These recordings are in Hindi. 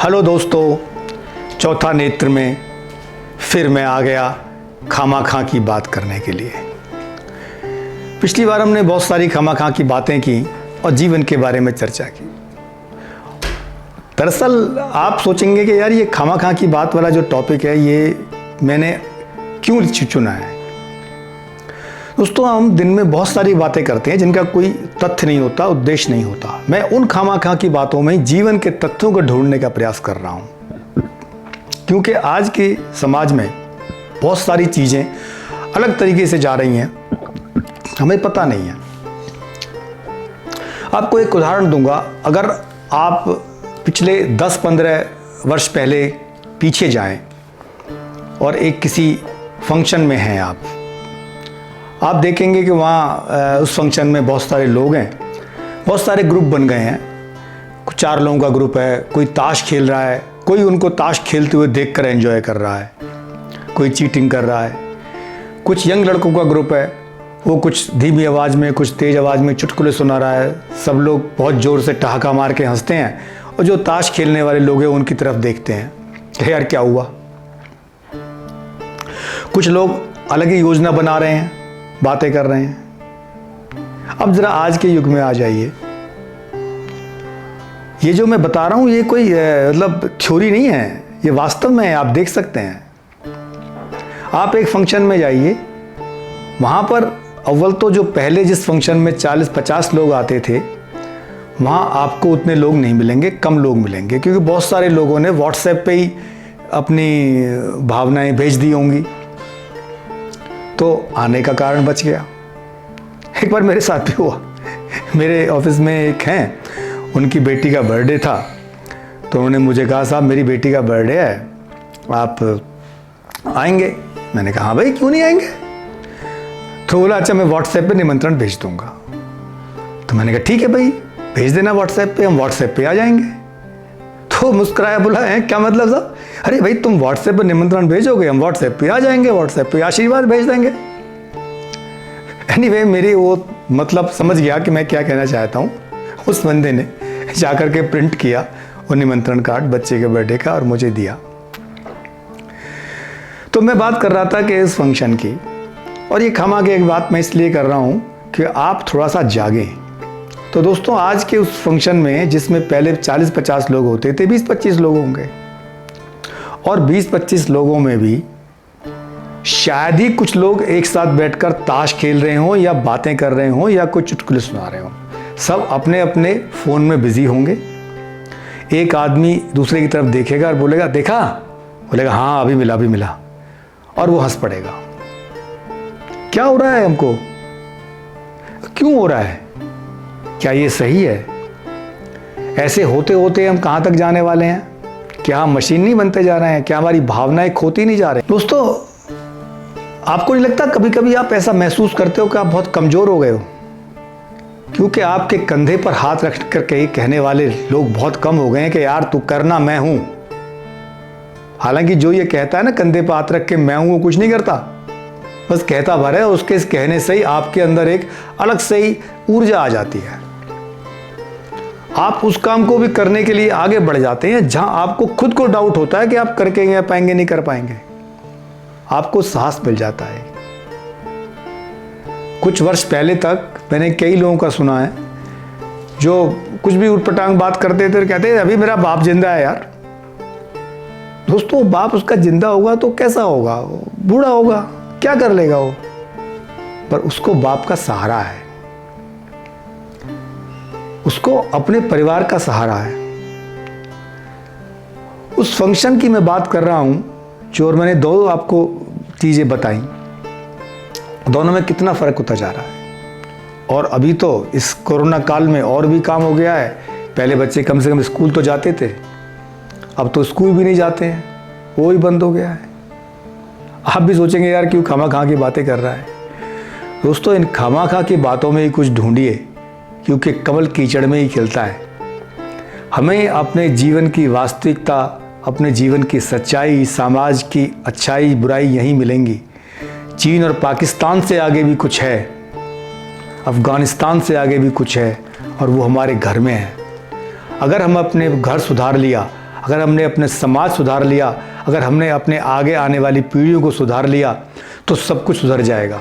हेलो दोस्तों, चौथा नेत्र में फिर मैं आ गया खामाखा की बात करने के लिए। पिछली बार हमने बहुत सारी खामाखा की बातें की और जीवन के बारे में चर्चा की। दरअसल आप सोचेंगे कि यार ये खामाखा की बात वाला जो टॉपिक है ये मैंने क्यों चुना है। दोस्तों, हम दिन में बहुत सारी बातें करते हैं जिनका कोई तथ्य नहीं होता, उद्देश्य नहीं होता। मैं उन खामाखा की बातों में जीवन के तथ्यों को ढूंढने का प्रयास कर रहा हूं, क्योंकि आज के समाज में बहुत सारी चीज़ें अलग तरीके से जा रही हैं, हमें पता नहीं है। आपको एक उदाहरण दूंगा। अगर आप पिछले 10-15 वर्ष पहले पीछे जाएं और एक किसी फंक्शन में हैं आप देखेंगे कि वहाँ उस फंक्शन में बहुत सारे लोग हैं, बहुत सारे ग्रुप बन गए हैं। 4 लोगों का ग्रुप है, कोई ताश खेल रहा है, कोई उनको ताश खेलते हुए देखकर एंजॉय कर रहा है, कोई चीटिंग कर रहा है। कुछ यंग लड़कों का ग्रुप है, वो कुछ धीमी आवाज़ में कुछ तेज़ आवाज़ में चुटकुले सुना रहा है। सब लोग बहुत ज़ोर से ठहाका मार के हंसते हैं और जो ताश खेलने वाले लोग हैं उनकी तरफ देखते हैं कि यार क्या हुआ। कुछ लोग अलग ही योजना बना रहे हैं, बातें कर रहे हैं। अब जरा आज के युग में आ जाइए। ये जो मैं बता रहा हूं ये कोई मतलब थ्योरी नहीं है, ये वास्तव में है, आप देख सकते हैं। आप एक फंक्शन में जाइए, वहां पर अव्वल तो जो पहले जिस फंक्शन में 40-50 लोग आते थे वहां आपको उतने लोग नहीं मिलेंगे, कम लोग मिलेंगे, क्योंकि बहुत सारे लोगों ने व्हाट्सएप पे ही अपनी भावनाएं भेज दी होंगी, तो आने का कारण बच गया। एक बार मेरे साथ भी हुआ। मेरे ऑफिस में एक हैं, उनकी बेटी का बर्थडे था, तो उन्होंने मुझे कहा साहब मेरी बेटी का बर्थडे है, आप आएंगे? मैंने कहा हाँ भाई, क्यों नहीं आएंगे। तो बोला अच्छा मैं व्हाट्सएप पे निमंत्रण भेज दूंगा। तो मैंने कहा ठीक है भाई, भेज देना व्हाट्सएप पे, हम व्हाट्सएप पे आ जाएंगे। तो मुस्कुराया, बोला है क्या मतलब साहब? अरे भाई तुम व्हाट्सएप पे निमंत्रण भेजोगे, हम व्हाट्सएप पे आ जाएंगे, व्हाट्सएप पे आशीर्वाद भेज देंगे। एनीवे, मेरी वो मतलब समझ गया कि मैं क्या कहना चाहता हूँ। उस बंदे ने जाकर के प्रिंट किया वो निमंत्रण कार्ड बच्चे के बर्थडे का और मुझे दिया। तो मैं बात कर रहा था कि इस फंक्शन की, और ये खामाखा एक बात मैं इसलिए कर रहा हूँ कि आप थोड़ा सा जागें। तो दोस्तों, आज के उस फंक्शन में जिसमें पहले 40-50 लोग होते थे, 20-25 लोग होंगे, और 20-25 लोगों में भी शायद ही कुछ लोग एक साथ बैठकर ताश खेल रहे हों या बातें कर रहे हों या कोई चुटकुले सुना रहे हों। सब अपने अपने फ़ोन में बिजी होंगे। एक आदमी दूसरे की तरफ देखेगा और बोलेगा देखा, बोलेगा हाँ अभी मिला, और वो हंस पड़ेगा। क्या हो रहा है हमको, क्यों हो रहा है, क्या ये सही है? ऐसे होते होते हम कहाँ तक जाने वाले हैं? क्या हम मशीन नहीं बनते जा रहे हैं? क्या हमारी भावनाएं खोती नहीं जा रही? दोस्तों, आपको नहीं लगता कभी कभी आप ऐसा महसूस करते हो कि आप बहुत कमजोर हो गए हो, क्योंकि आपके कंधे पर हाथ रख करके कहने वाले लोग बहुत कम हो गए हैं कि यार तू करना, मैं हूं। हालांकि जो ये कहता है ना कंधे पर हाथ रख के मैं हूं, वो कुछ नहीं करता, बस कहता भर है। उसके इस कहने से ही आपके अंदर एक अलग से ही ऊर्जा आ जाती है। आप उस काम को भी करने के लिए आगे बढ़ जाते हैं जहां आपको खुद को डाउट होता है कि आप करके पाएंगे नहीं कर पाएंगे। आपको साहस मिल जाता है। कुछ वर्ष पहले तक मैंने कई लोगों का सुना है जो कुछ भी उटपटांग बात करते थे, कहते हैं अभी मेरा बाप जिंदा है यार। दोस्तों, बाप उसका जिंदा होगा तो कैसा होगा, बूढ़ा होगा, क्या कर लेगा वो, पर उसको बाप का सहारा है, उसको अपने परिवार का सहारा है। उस फंक्शन की मैं बात कर रहा हूं जो, और मैंने दो आपको चीजें बताई, दोनों में कितना फर्क होता जा रहा है। और अभी तो इस कोरोना काल में और भी काम हो गया है। पहले बच्चे कम से कम स्कूल तो जाते थे, अब तो स्कूल भी नहीं जाते हैं, वो भी बंद हो गया है। आप भी सोचेंगे यार क्यों खामाखा की बातें कर रहा है। दोस्तों, इन खामाखा की बातों में ही कुछ ढूंढिए, क्योंकि कमल कीचड़ में ही खिलता है। हमें अपने जीवन की वास्तविकता, अपने जीवन की सच्चाई, समाज की अच्छाई बुराई यहीं मिलेंगी। चीन और पाकिस्तान से आगे भी कुछ है, अफ़गानिस्तान से आगे भी कुछ है, और वो हमारे घर में है। अगर हम अपने घर सुधार लिया, अगर हमने अपने समाज सुधार लिया, अगर हमने अपने आगे आने वाली पीढ़ियों को सुधार लिया तो सब कुछ सुधर जाएगा।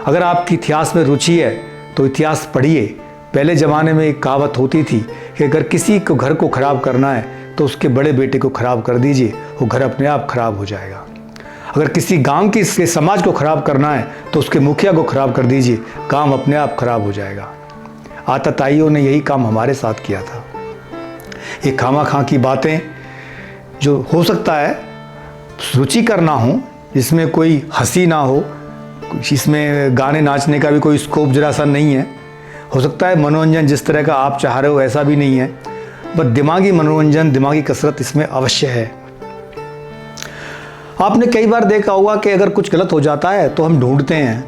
अगर आपकी इतिहास में रुचि है तो इतिहास पढ़िए। पहले ज़माने में एक कहावत होती थी कि अगर किसी को घर को ख़राब करना है तो उसके बड़े बेटे को ख़राब कर दीजिए, वो घर अपने आप ख़राब हो जाएगा। अगर किसी गांव के समाज को ख़राब करना है तो उसके मुखिया को ख़राब कर दीजिए, काम अपने आप ख़राब हो जाएगा। आतताइयों ने यही काम हमारे साथ किया था। ये खामा की बातें जो हो सकता है रुचिकर ना हो, जिसमें कोई हंसी ना हो, इसमें गाने नाचने का भी कोई स्कोप जरा सा नहीं है। हो सकता है मनोरंजन जिस तरह का आप चाह रहे हो ऐसा भी नहीं है, बस दिमागी मनोरंजन, दिमागी कसरत इसमें अवश्य है। आपने कई बार देखा होगा कि अगर कुछ गलत हो जाता है तो हम ढूंढते हैं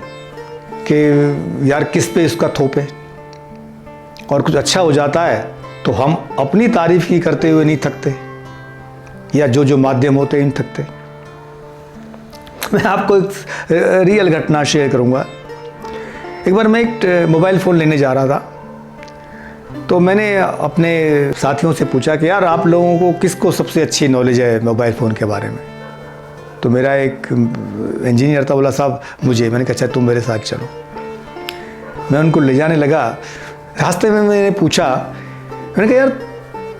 कि यार किस पे इसका थोपे, और कुछ अच्छा हो जाता है तो हम अपनी तारीफ ही करते हुए नहीं थकते, या जो माध्यम होते हैं नहीं थकते। मैं आपको एक रियल घटना शेयर करूंगा। एक बार मैं एक मोबाइल फ़ोन लेने जा रहा था, तो मैंने अपने साथियों से पूछा कि यार आप लोगों को किसको सबसे अच्छी नॉलेज है मोबाइल फ़ोन के बारे में। तो मेरा एक इंजीनियर था, बोला साहब मुझे। मैंने कहा अच्छा तुम मेरे साथ चलो। मैं उनको ले जाने लगा। रास्ते में मैंने पूछा, मैंने कहा यार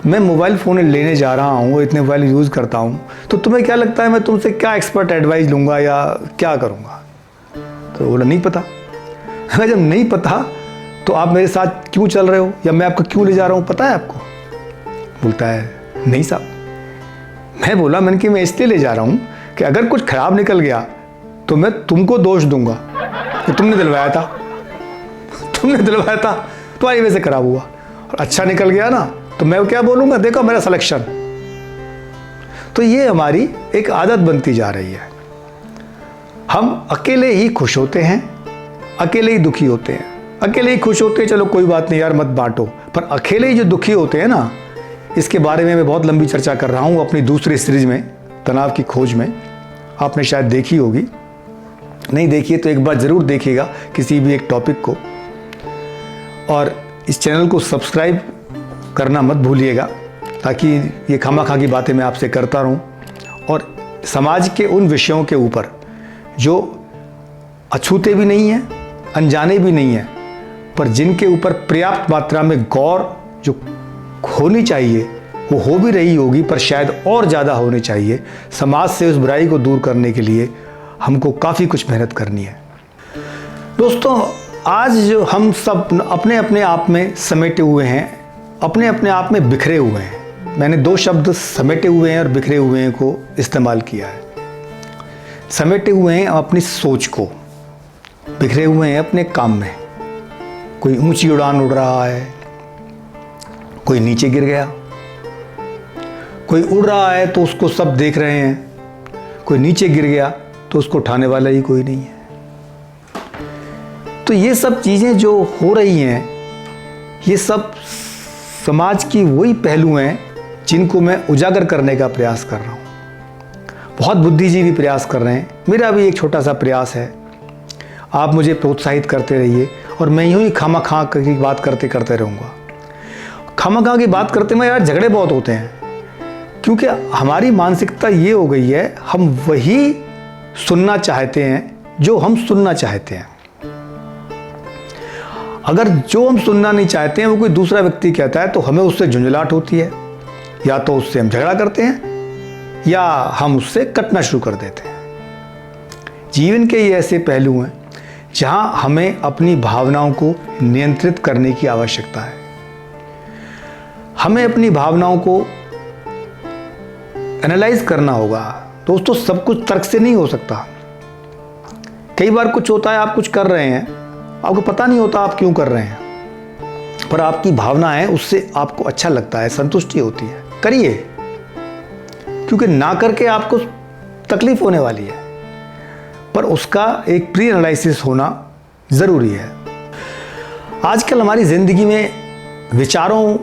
मैं मोबाइल फ़ोन लेने जा रहा हूँ, इतने मोबाइल यूज़ करता हूँ, तो तुम्हें क्या लगता है मैं तुमसे क्या एक्सपर्ट एडवाइस लूँगा या क्या करूँगा? तो बोला नहीं पता। मैं जब नहीं पता तो आप मेरे साथ क्यों चल रहे हो या मैं आपको क्यों ले जा रहा हूँ, पता है आपको? बोलता है नहीं साहब। मैं बोला मैंने कि मैं इसलिए ले जा रहा हूँ कि अगर कुछ ख़राब निकल गया तो मैं तुमको दोष दूंगा कि तुमने दिलवाया था, तुम्हारी वजह से ख़राब हुआ। और अच्छा निकल गया ना तो मैं क्या बोलूँगा, देखो मेरा सिलेक्शन। तो ये हमारी एक आदत बनती जा रही है। हम अकेले ही खुश होते हैं, अकेले ही दुखी होते हैं। अकेले ही खुश होते हैं, चलो कोई बात नहीं यार मत बांटो, पर अकेले ही जो दुखी होते हैं ना, इसके बारे में मैं बहुत लंबी चर्चा कर रहा हूँ अपनी दूसरी सीरीज में, तनाव की खोज में। आपने शायद देखी होगी, नहीं देखी तो एक बार ज़रूर देखिएगा किसी भी एक टॉपिक को। और इस चैनल को सब्सक्राइब करना मत भूलिएगा, ताकि ये खामा की बातें मैं आपसे करता रहूं और समाज के उन विषयों के ऊपर जो अछूते भी नहीं हैं, अनजाने भी नहीं हैं, पर जिनके ऊपर पर्याप्त मात्रा में गौर जो होनी चाहिए वो हो भी रही होगी, पर शायद और ज़्यादा होनी चाहिए। समाज से उस बुराई को दूर करने के लिए हमको काफ़ी कुछ मेहनत करनी है। दोस्तों आज जो हम सब अपने अपने आप में समेटे हुए हैं, अपने अपने आप में बिखरे हुए हैं। मैंने दो शब्द समेटे हुए हैं और बिखरे हुए हैं को इस्तेमाल किया है। समेटे हुए हैं अपनी सोच को, बिखरे हुए हैं अपने काम में। कोई ऊंची उड़ान उड़ रहा है, कोई नीचे गिर गया, कोई उड़ रहा है तो उसको सब देख रहे हैं, कोई नीचे गिर गया तो उसको उठाने वाला ही कोई नहीं है। तो ये सब चीज़ें जो हो रही हैं, ये सब समाज की वही पहलू हैं जिनको मैं उजागर करने का प्रयास कर रहा हूँ। बहुत बुद्धिजीवी प्रयास कर रहे हैं, मेरा भी एक छोटा सा प्रयास है। आप मुझे प्रोत्साहित करते रहिए और मैं यूँ ही खामा की बात करते रहूँगा। खामा की बात करते में यार झगड़े बहुत होते हैं, क्योंकि हमारी मानसिकता ये हो गई है, हम वही सुनना चाहते हैं जो हम सुनना चाहते हैं। अगर जो हम सुनना नहीं चाहते हैं वो कोई दूसरा व्यक्ति कहता है तो हमें उससे झुंझलाहट होती है, या तो उससे हम झगड़ा करते हैं या हम उससे कटना शुरू कर देते हैं। जीवन के ये ऐसे पहलू हैं जहां हमें अपनी भावनाओं को नियंत्रित करने की आवश्यकता है। हमें अपनी भावनाओं को एनालाइज करना होगा। दोस्तों सब कुछ तर्क से नहीं हो सकता। कई बार कुछ होता है, आप कुछ कर रहे हैं, आपको पता नहीं होता आप क्यों कर रहे हैं, पर आपकी भावना है, उससे आपको अच्छा लगता है, संतुष्टि होती है, करिए। क्योंकि ना करके आपको तकलीफ होने वाली है, पर उसका एक प्री एनालिसिस होना ज़रूरी है। आजकल हमारी ज़िंदगी में विचारों,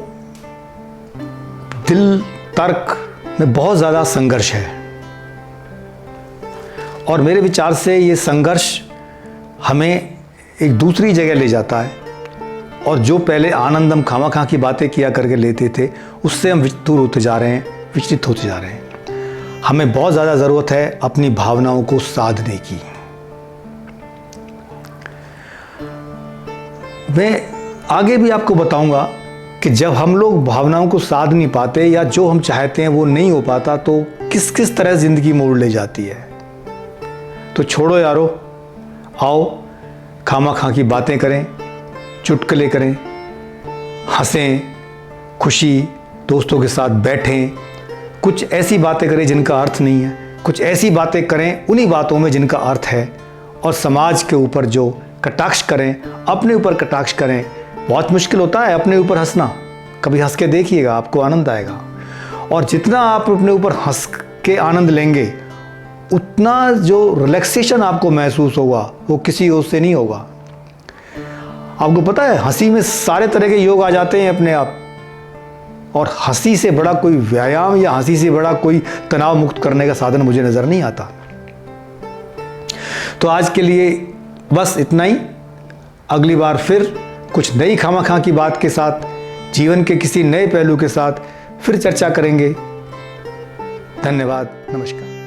दिल, तर्क में बहुत ज़्यादा संघर्ष है, और मेरे विचार से ये संघर्ष हमें एक दूसरी जगह ले जाता है, और जो पहले आनंद हम खामा की बातें किया करके लेते थे उससे हम दूर होते जा रहे हैं। विचलित होते जा रहे हैं। हमें बहुत ज़्यादा ज़रूरत है अपनी भावनाओं को साधने की। मैं आगे भी आपको बताऊंगा कि जब हम लोग भावनाओं को साध नहीं पाते या जो हम चाहते हैं वो नहीं हो पाता तो किस किस तरह ज़िंदगी मोड़ ले जाती है। तो छोड़ो यारो, आओ खामा खा की बातें करें, चुटकुले करें, हंसें, खुशी दोस्तों के साथ बैठें, कुछ ऐसी बातें करें जिनका अर्थ नहीं है, कुछ ऐसी बातें करें उन्हीं बातों में जिनका अर्थ है, और समाज के ऊपर जो कटाक्ष करें, अपने ऊपर कटाक्ष करें। बहुत मुश्किल होता है अपने ऊपर हंसना, कभी हंस के देखिएगा, आपको आनंद आएगा। और जितना आप अपने ऊपर हंस के आनंद लेंगे उतना जो रिलैक्सेशन आपको महसूस होगा वो किसी और से नहीं होगा। आपको पता है हंसी में सारे तरह के योग आ जाते हैं अपने आप, और हंसी से बड़ा कोई व्यायाम या हंसी से बड़ा कोई तनाव मुक्त करने का साधन मुझे नज़र नहीं आता। तो आज के लिए बस इतना ही। अगली बार फिर कुछ नई खामा-खा की बात के साथ, जीवन के किसी नए पहलू के साथ फिर चर्चा करेंगे। धन्यवाद, नमस्कार।